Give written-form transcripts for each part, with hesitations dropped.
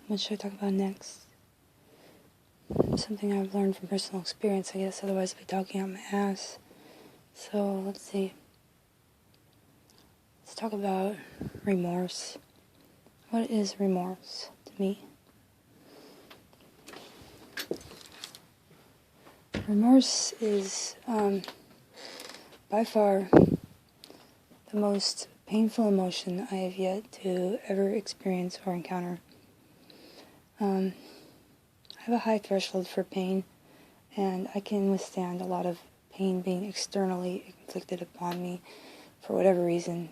What should I talk about next? Something I've learned from personal experience, I guess, otherwise I'd be talking out my ass. So, let's see. Let's talk about remorse. What is remorse to me? Remorse is, by far, the most painful emotion I have yet to ever experience or encounter. I have a high threshold for pain, and I can withstand a lot of pain being externally inflicted upon me for whatever reason.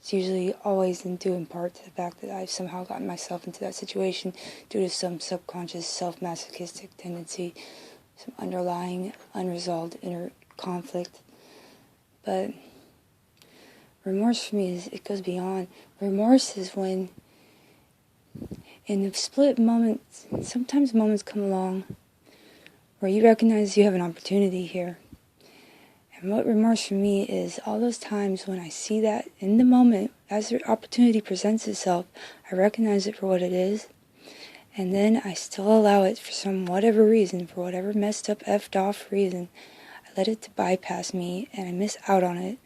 It's usually always due in part to the fact that I've somehow gotten myself into that situation due to some subconscious self-masochistic tendency, some underlying unresolved inner conflict. But remorse for me it goes beyond. Remorse is when, in the split moments, sometimes moments come along where you recognize you have an opportunity here. And what remorse for me is all those times when I see that in the moment, as the opportunity presents itself, I recognize it for what it is, and then I still allow it for some whatever reason, for whatever messed up, effed off reason, I let it to bypass me and I miss out on it,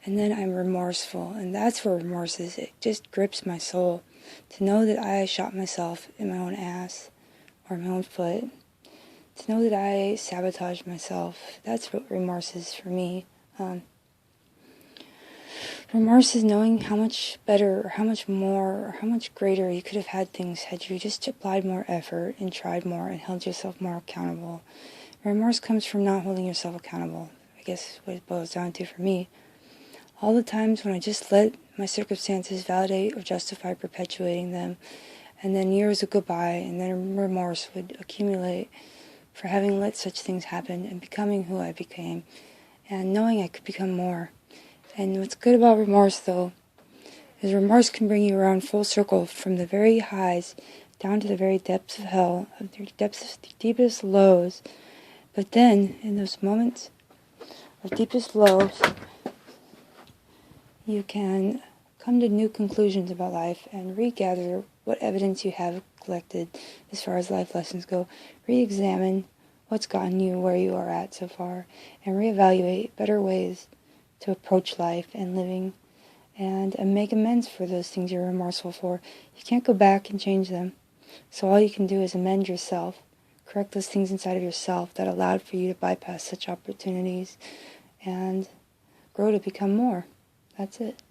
and then I'm remorseful. And that's where remorse is. It just grips my soul to know that I shot myself in my own ass or my own foot, to know that I sabotaged myself. That's what remorse is for me. Remorse is knowing how much better or how much more or how much greater you could have had things had you just applied more effort and tried more and held yourself more accountable. Remorse comes from not holding yourself accountable, I guess what it boils down to for me. All the times when I just let my circumstances validate or justify perpetuating them, and then years would go by, and then remorse would accumulate for having let such things happen and becoming who I became, and knowing I could become more. And what's good about remorse, though, is remorse can bring you around full circle from the very highs down to the very depths of hell, of the depths of the deepest lows. But then, in those moments of deepest lows, you can come to new conclusions about life and regather what evidence you have collected as far as life lessons go. Re-examine what's gotten you where you are at so far, and reevaluate better ways to approach life and living, and make amends for those things you're remorseful for. You can't go back and change them, so all you can do is amend yourself, correct those things inside of yourself that allowed for you to bypass such opportunities, and grow to become more. That's it.